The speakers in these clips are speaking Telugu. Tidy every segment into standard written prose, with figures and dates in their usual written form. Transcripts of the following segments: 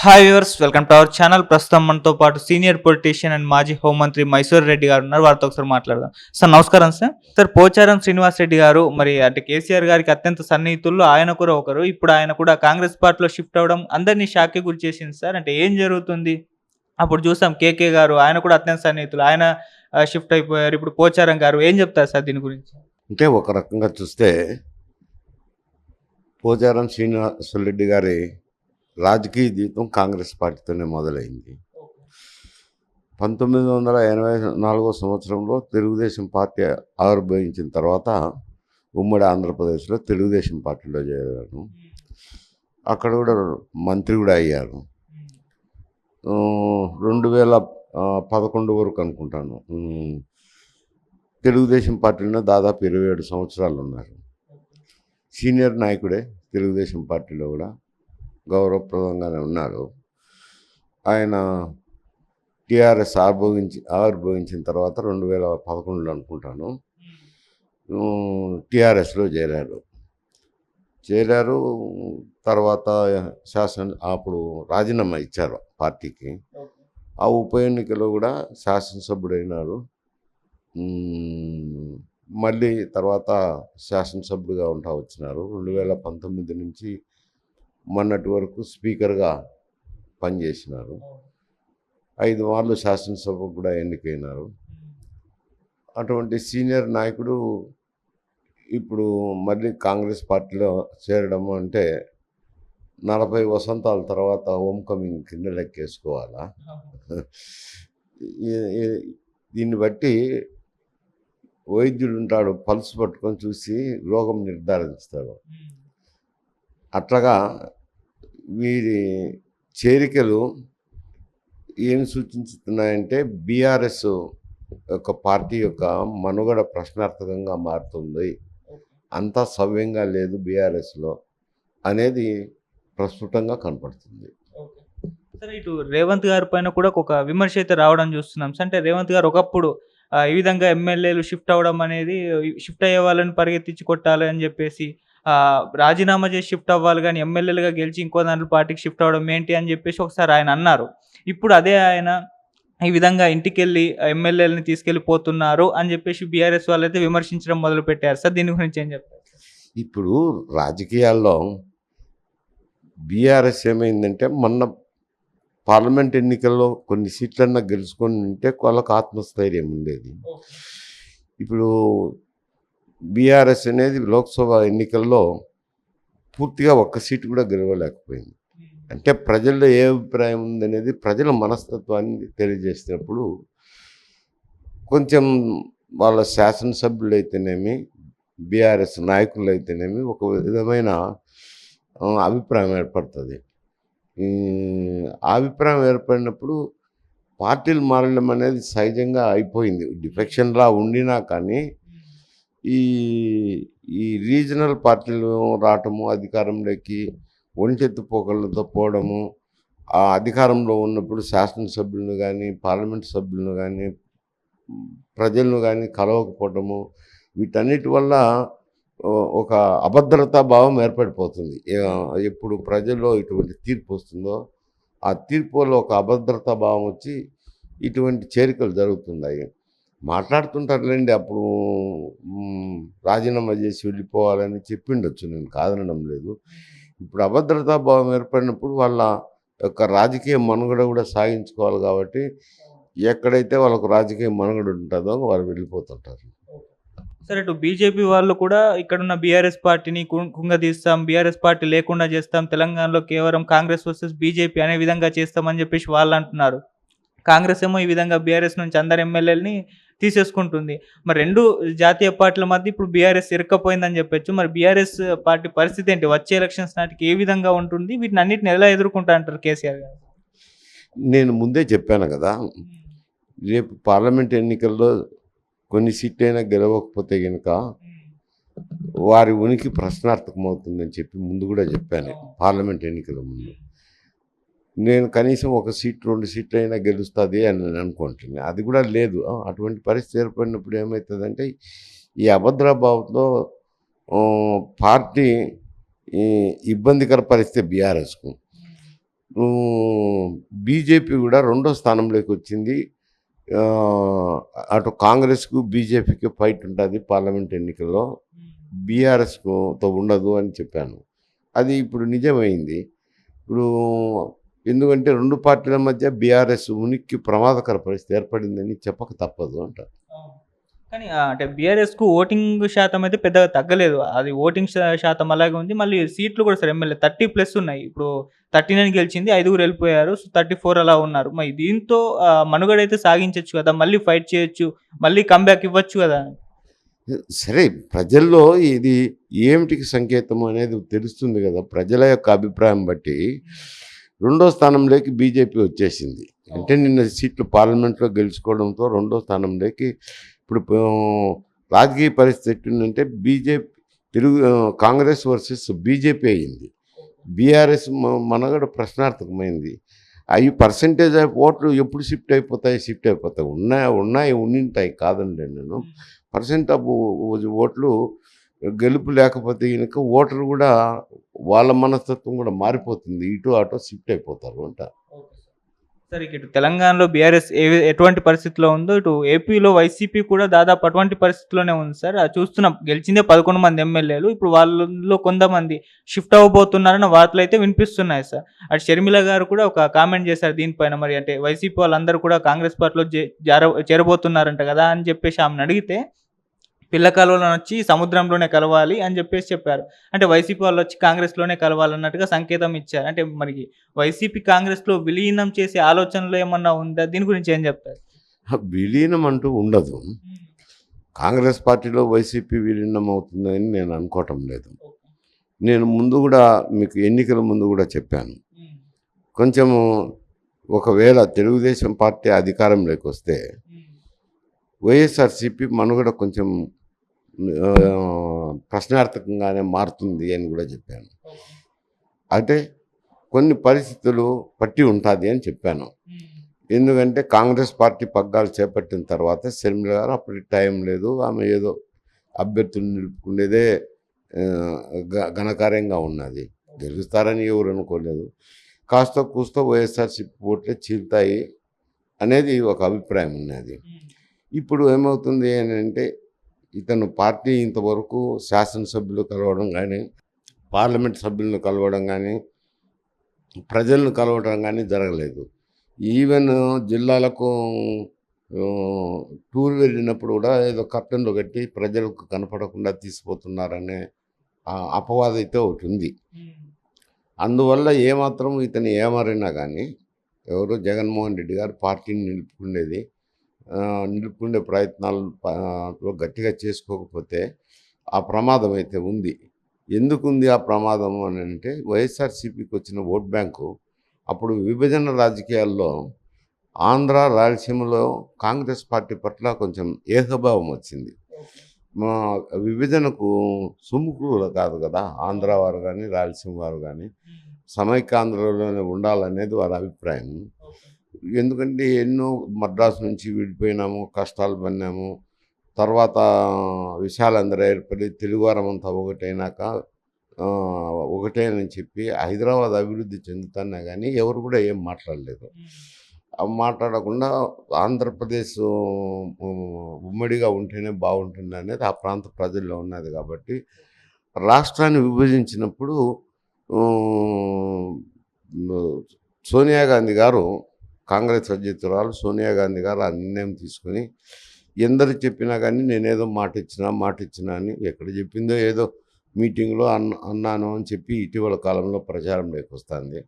Hi viewers, welcome to our channel. ప్రస్తుతం మనతో పాటు సీనియర్ పొలిటీషియన్ అండ్ మాజీ హోంమంత్రి మైసూర్ రెడ్డి గారు ఉన్నారు. వారితో ఒకసారి మాట్లాడదాం. సార్ నమస్కారం సార్. సార్ పోచారం శ్రీనివాస్ రెడ్డి గారు మరి అంటే కేసీఆర్ గారికి అత్యంత సన్నిహితుల్లో ఆయన కూడా ఒకరు. ఇప్పుడు ఆయన కూడా కాంగ్రెస్ పార్టీలో షిఫ్ట్ అవ్వడం అందరినీ షాక్‌కి గురి చేసింది సార్. అంటే ఏం జరుగుతుంది? అప్పుడు చూసాం కేకే గారు ఆయన కూడా అత్యంత సన్నిహితులు. ఆయన షిఫ్ట్ అయిపోయారు. ఇప్పుడు పోచారం గారు ఏం చెప్తారు సార్ దీని గురించి? అంటే ఒక రకంగా చూస్తే పోచారం శ్రీనివాసరెడ్డి గారి రాజకీయ జీవితం కాంగ్రెస్ పార్టీతోనే మొదలైంది. 1984 సంవత్సరంలో తెలుగుదేశం పార్టీ ఆవిర్భవించిన తర్వాత ఉమ్మడి ఆంధ్రప్రదేశ్లో తెలుగుదేశం పార్టీలో చేరారు. అక్కడ కూడా మంత్రి కూడా అయ్యారు. 2011 వరకు అనుకుంటాను తెలుగుదేశం పార్టీలో దాదాపు 27 సంవత్సరాలు ఉన్నారు. సీనియర్ నాయకుడే తెలుగుదేశం పార్టీలో కూడా గౌరవప్రదంగానే ఉన్నారు. ఆయన టీఆర్ఎస్ ఆవిర్భవించిన తర్వాత 2011 అనుకుంటాను టీఆర్ఎస్లో చేరారు. తర్వాత అప్పుడు రాజీనామా ఇచ్చారు పార్టీకి. ఆ ఉప ఎన్నికలో కూడా శాసనసభ్యుడైనారు. మళ్ళీ తర్వాత శాసనసభ్యుడిగా ఉంటా వచ్చినారు. 2019 నుంచి మొన్నటి వరకు స్పీకర్గా పనిచేసినారు. 5 మార్లు శాసనసభకు కూడా ఎన్నికైనారు. అటువంటి సీనియర్ నాయకుడు ఇప్పుడు మళ్ళీ కాంగ్రెస్ పార్టీలో చేరడం అంటే 40 వసంతాల తర్వాత హోమ్ కమింగ్ కింద లెక్కేసుకోవాలా. దీన్ని బట్టి వైద్యుడు ఉంటాడు, పల్స్ పట్టుకొని చూసి రోగం నిర్ధారిస్తాడు. అట్లాగా వీరి చేరికలు ఏం సూచిస్తున్నాయంటే బీఆర్ఎస్ యొక్క పార్టీ యొక్క మనుగడ ప్రశ్నార్థకంగా మారుతుంది, అంతా సవ్యంగా లేదు బీఆర్ఎస్లో అనేది ప్రస్ఫుటంగా కనపడుతుంది. సరే, ఇటు రేవంత్ గారి పైన కూడా ఒక విమర్శ అయితే రావడం చూస్తున్నాం. అంటే రేవంత్ గారు ఒకప్పుడు ఈ విధంగా ఎమ్మెల్యేలు షిఫ్ట్ అవ్వడం అనేది షిఫ్ట్ అయ్యే వాళ్ళని పరిగెత్తించి కొట్టాలి అని చెప్పేసి రాజీనామా చేసి షిఫ్ట్ అవ్వాలి కానీ ఎమ్మెల్యేలుగా గెలిచి ఇంకో దాంట్లో పార్టీకి షిఫ్ట్ అవ్వడం ఏంటి అని చెప్పేసి ఒకసారి ఆయన అన్నారు. ఇప్పుడు అదే ఆయన ఈ విధంగా ఇంటికెళ్ళి ఎమ్మెల్యేలని తీసుకెళ్ళిపోతున్నారు అని చెప్పేసి బీఆర్ఎస్ వాళ్ళైతే విమర్శించడం మొదలుపెట్టారు సార్. దీని గురించి ఏం చెప్తారు? ఇప్పుడు రాజకీయాల్లో బీఆర్ఎస్ ఏమైందంటే మొన్న పార్లమెంట్ ఎన్నికల్లో కొన్ని సీట్లన్నా గెలుచుకొని ఉంటే వాళ్ళకు ఆత్మస్థైర్యం ఉండేది. ఇప్పుడు బీఆర్ఎస్ అనేది లోక్సభ ఎన్నికల్లో పూర్తిగా ఒక్క సీటు కూడా గెలవలేకపోయింది. అంటే ప్రజల్లో ఏ అభిప్రాయం ఉందనేది ప్రజల మనస్తత్వాన్ని తెలియజేసినప్పుడు కొంచెం వాళ్ళ శాసనసభ్యులు అయితేనేమి బీఆర్ఎస్ నాయకులు అయితేనేమి ఒక విధమైన అభిప్రాయం ఏర్పడుతుంది. అభిప్రాయం ఏర్పడినప్పుడు పార్టీలు మారడం అనేది సహజంగా అయిపోయింది. డిఫెక్షన్లా ఉండినా కానీ ఈ రీజనల్ పార్టీలు రావటము, అధికారంలోకి ఒంటెత్తు పోకళ్ళతో పోవడము, ఆ అధికారంలో ఉన్నప్పుడు శాసనసభ్యులను కానీ పార్లమెంట్ సభ్యులను కానీ ప్రజలను కానీ కలవకపోవటము, వీటన్నిటి వల్ల ఒక అభద్రతా భావం ఏర్పడిపోతుంది. ఎప్పుడు ప్రజల్లో ఇటువంటి తీర్పు వస్తుందో ఆ తీర్పులో ఒక అభద్రతా భావం వచ్చి ఇటువంటి చేరికలు జరుగుతున్నాయి. మాట్లాడుతుంటారులేండి, అప్పుడు రాజీనామా చేసి వెళ్ళిపోవాలని చెప్పిండొచ్చు, నేను కాదనడం లేదు. ఇప్పుడు అభద్రతా భావం ఏర్పడినప్పుడు వాళ్ళ యొక్క రాజకీయ మనుగడ కూడా సాగించుకోవాలి కాబట్టి ఎక్కడైతే వాళ్ళకు రాజకీయ మనుగడ ఉంటుందో వాళ్ళు వెళ్ళిపోతుంటారు. సరే, ఇటు బీజేపీ వాళ్ళు కూడా ఇక్కడున్న బీఆర్ఎస్ పార్టీని కుంగదీస్తాం, బీఆర్ఎస్ పార్టీ లేకుండా చేస్తాం, తెలంగాణలో కేవలం కాంగ్రెస్ వర్సెస్ బీజేపీ అనే విధంగా చేస్తామని చెప్పేసి వాళ్ళు అంటున్నారు. కాంగ్రెస్ ఏమో ఈ విధంగా బీఆర్ఎస్ నుంచి అందరు ఎమ్మెల్యేలని తీసేసుకుంటుంది. మరి రెండు జాతీయ పార్టీల మధ్య ఇప్పుడు బీఆర్ఎస్ ఇరుక్కపోయిందని చెప్పొచ్చు. మరి బీఆర్ఎస్ పార్టీ పరిస్థితి ఏంటి? వచ్చే ఎలక్షన్స్ నాటికి ఏ విధంగా ఉంటుంది? వీటిని అన్నిటిని ఎలా ఎదుర్కొంటా అంటారు కేసీఆర్ గారు? నేను ముందే చెప్పాను కదా, రేపు పార్లమెంట్ ఎన్నికల్లో కొన్ని సీట్లైనా గెలవకపోతే కనుక వారి ఉనికి ప్రశ్నార్థకమవుతుందని చెప్పి ముందు కూడా చెప్పాను. పార్లమెంట్ ఎన్నికల ముందు నేను కనీసం ఒక సీట్ 2 సీట్లు అయినా గెలుస్తుంది అని నేను అనుకుంటున్నాను. అది కూడా లేదు. అటువంటి పరిస్థితి ఏర్పడినప్పుడు ఏమవుతుందంటే ఈ అభద్రభావంతో పార్టీ ఈ ఇబ్బందికర పరిస్థితి బీఆర్ఎస్కు. బీజేపీ కూడా రెండో స్థానంలోకి వచ్చింది. అటు కాంగ్రెస్కు బీజేపీకి ఫైట్ ఉంటుంది పార్లమెంట్ ఎన్నికల్లో, బీఆర్ఎస్తో ఉండదు అని చెప్పాను. అది ఇప్పుడు నిజమైంది. ఇప్పుడు ఎందుకంటే రెండు పార్టీల మధ్య బీఆర్ఎస్ ఉనికి ప్రమాదకర పరిస్థితి ఏర్పడిందని చెప్పక తప్పదు అంట. అవును. కానీ అంటే బీఆర్ఎస్‌కు ఓటింగ్ శాతం అయితే పెద్దగా తగ్గలేదు. అది ఓటింగ్ శాతం అలాగే ఉంది. మళ్ళీ సీట్లు కూడా సార్ ఎమ్మెల్యే 30 ప్లస్ ఉన్నాయి. ఇప్పుడు 39 గెలిచింది. ఐదుగురు ఎళ్ళిపోయారు. సో, 34 అలా ఉన్నారు. మరి దీంతో మనుగడైతే సాగించొచ్చు కదా! మళ్ళీ ఫైట్ చేయొచ్చు. మళ్ళీ కమ్‌బ్యాక్ ఇవ్వచ్చు గదా! సరే, ప్రజల్లో ఇది ఏమిటికి సంకేతం అనేది తెలుస్తుంది కదా! ప్రజల యొక్క అభిప్రాయం బట్టి రెండో స్థానంలోకి బీజేపీ వచ్చేసింది. అంటే నిన్న సీట్లు పార్లమెంట్లో గెలుచుకోవడంతో రెండో స్థానంలోకి ఇప్పుడు రాజకీయ పరిస్థితి ఎట్టుందంటే కాంగ్రెస్ వర్సెస్ బీజేపీ అయింది. బీఆర్ఎస్ మనుగడ ప్రశ్నార్థకమైంది. అవి పర్సంటేజ్ ఆఫ్ ఓట్లు ఎప్పుడు షిఫ్ట్ అయిపోతాయి. ఉండింటాయి కాదండి నేను. పర్సెంట్ ఆఫ్ ఓట్లు గెలుపు లేకపోతే కనుక ఓటరు కూడా వాళ్ళ మనస్తత్వం కూడా మారిపోతుంది. ఇటు అటు షిఫ్ట్ అయిపోతారు అంట. Okay sir. సరే ఇటు తెలంగాణలో బీఆర్ఎస్ ఎటువంటి పరిస్థితిలో ఉందో, ఇటు ఏపీలో వైసీపీ కూడా దాదాపు అటువంటి పరిస్థితిలోనే ఉంది సార్. చూస్తున్నాం గెలిచిందే 11 మంది ఎమ్మెల్యేలు. ఇప్పుడు వాళ్ళలో కొంతమంది షిఫ్ట్ అవ్వబోతున్నారన్న వార్తలైతే వినిపిస్తున్నాయి సార్. అటు షర్మిల గారు కూడా ఒక కామెంట్ చేశారు దీనిపైన. మరి అంటే వైసీపీ వాళ్ళందరూ కూడా కాంగ్రెస్ పార్టీలో చేరబోతున్నారంట కదా! అని చెప్పేసి ఆమెను అడిగితే, పిల్ల కాలువలోనొచ్చి సముద్రంలోనే కలవాలి అని జెప్పేసి చెప్పారు. అంటే వైసీపీ వాళ్ళొచ్చి కాంగ్రెస్‌లోనే కలవాలన్నట్టుగా సంకేతం ఇచ్చారు. అంటే మరి వైసీపీ కాంగ్రెస్‌లో విలీనం చేసే ఆలోచనలో ఏమన్నా ఉందా? దీని గురించి ఏం జెప్తారు? విలీనం అంటూ ఉండదు. హ్మ్. కాంగ్రెస్ పార్టీలో వైసీపీ విలీనం అవుతుందని నేను అనుకోవటం లేదు. ఓకే. నేను ముందు కూడా మీకు ఎన్నికల ముందు కూడా చెప్పాను. హ్మ్. కొంచెము ఒకవేళ తెలుగుదేశం పార్టీ అధికారంలోకి వస్తే హ్మ్. వైఎస్ఆర్సీపీ మనుగడ కొంచెం ప్రశ్నార్థకంగానే మారుతుంది అని కూడా చెప్పాను. ఓకే. అంటే కొన్ని పరిస్థితులు పట్టి ఉంటుంది అని చెప్పాను. హ్మ్. ఎందుకంటే కాంగ్రెస్ పార్టీ పగ్గాలు చేపట్టిన తర్వాత షర్మిల గారు అప్పటికి టైం లేదు, ఆమె ఏదో అభ్యర్థులు నిలుపుకునేదే ఘనకార్యంగా ఉన్నది. గెలుస్తారని ఎవరు అనుకోలేదు. కాస్త కూస్తో వైఎస్ఆర్సీపీ ఓట్లే చీలుతాయి అనేది ఒక అభిప్రాయం ఉన్నది. హ్మ్. ఇప్పుడు ఏమవుతుంది అని అంటే, ఇతను పార్టీ ఇంతవరకు శాసనసభ్యులు కలవడం కానీ, పార్లమెంట్ సభ్యులను కలవడం కానీ, ప్రజలను కలవడం కానీ జరగలేదు. ఈవెన్ జిల్లాలకు టూర్ వెళ్ళినప్పుడు కూడా ఏదో కర్టన్లు కట్టి ప్రజలకు కనపడకుండా తీసిపోతున్నారనే అపవాదం అయితే ఒకటి ఉంది. హ్మ్. అందువల్ల ఏమాత్రం ఇతను ఏమారినా కానీ ఎవరు జగన్మోహన్ రెడ్డి గారు పార్టీని నిలుపుకునే ప్రయత్నాలు గట్టిగా చేసుకోకపోతే ఆ ప్రమాదం అయితే ఉంది. ఎందుకుంది ఆ ప్రమాదం అని అంటే, వైఎస్ఆర్సీపీకి వచ్చిన ఓట్ బ్యాంకు అప్పుడు విభజన రాజకీయాల్లో ఆంధ్ర, రాయలసీమలో కాంగ్రెస్ పార్టీ పట్ల కొంచెం ఏకభావం వచ్చింది. ఓకే. మా విభజనకు సుముఖులు కాదు కదా ఆంధ్ర వారు కానీ, రాయలసీమ వారు కానీ. హ్మ్. సమైక్యాంధ్రలోనే ఉండాలనేది వారి అభిప్రాయం. ఓకే. ఎందుకంటే ఎన్నో మద్రాసు నుంచి విడిపోయినాము, కష్టాలు పడినాము. తర్వాత విశాలంధ్ర ఏర్పడి తెలుగువారమంతా ఒకటైనాక ఒకటేనని చెప్పి హైదరాబాద్ అభివృద్ధి చెందుతున్నా కానీ ఎవరు కూడా ఏం మాట్లాడలేదు. హ్మ్. మాట్లాడకుండా ఆంధ్రప్రదేశ్ ఉమ్మడిగా ఉంటేనే బాగుంటుంది అనేది ఆ ప్రాంత ప్రజల్లో ఉన్నది. కాబట్టి రాష్ట్రాన్ని విభజించినప్పుడు సోనియా గాంధీ గారు, కాంగ్రెస్ అధ్యక్షురాలు సోనియా గాంధీ గారు ఆ నిర్ణయం తీసుకొని, ఎందరు చెప్పినా కానీ నేనేదో మాట ఇచ్చినా అని ఎక్కడ చెప్పిందో ఏదో మీటింగ్లో అన్నాను అని చెప్పి ఇటీవల కాలంలో ప్రచారంలోకి వస్తుంది.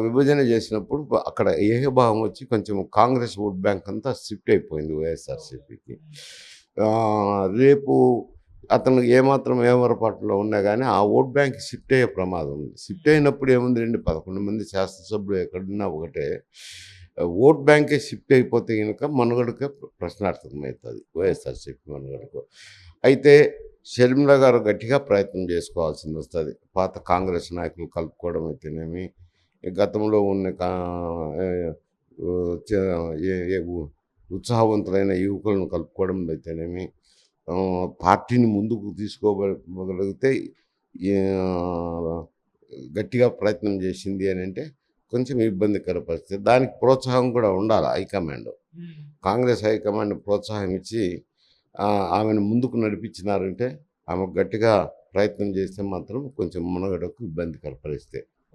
విభజన చేసినప్పుడు అక్కడ ఏకభావం వచ్చి కొంచెం కాంగ్రెస్ ఓట్ బ్యాంక్ అంతా షిఫ్ట్ అయిపోయింది వైఎస్ఆర్సీపీకి. రేపు అతను ఏమాత్రం ఏమరపాటులో ఉన్నా కానీ ఆ ఓట్ బ్యాంక్ షిఫ్ట్ అయ్యే ప్రమాదం ఉంది. షిఫ్ట్ అయినప్పుడు ఏముంది, 11 మంది శాసనసభ్యులు ఎక్కడున్నా ఒకటే. ఓట్ బ్యాంకే షిఫ్ట్ అయిపోతే కనుక మనుగడకే ప్రశ్నార్థకమవుతుంది వైఎస్ఆర్సీపీ మనుగడకు. అయితే షర్మిల గారు గట్టిగా ప్రయత్నం చేసుకోవాల్సింది వస్తుంది. పాత కాంగ్రెస్ నాయకులు కలుపుకోవడం అయితేనేమి, గతంలో ఉన్న ఉత్సాహవంతులైన యువకులను కలుపుకోవడం అయితేనేమి, పార్టీని ముందుకు తీసుకోగలిగితే గట్టిగా ప్రయత్నం చేసింది అని అంటే కొంచెం ఇబ్బందికర పరిస్థితి. దానికి ప్రోత్సాహం కూడా ఉండాలి హైకమాండ్. కాంగ్రెస్ హైకమాండ్ ప్రోత్సాహం ఇచ్చి ఆమెను ముందుకు నడిపించినారంటే ఆమె గట్టిగా ప్రయత్నం చేస్తే మాత్రం కొంచెం మునగడకు ఇబ్బందికర పరిస్థితి.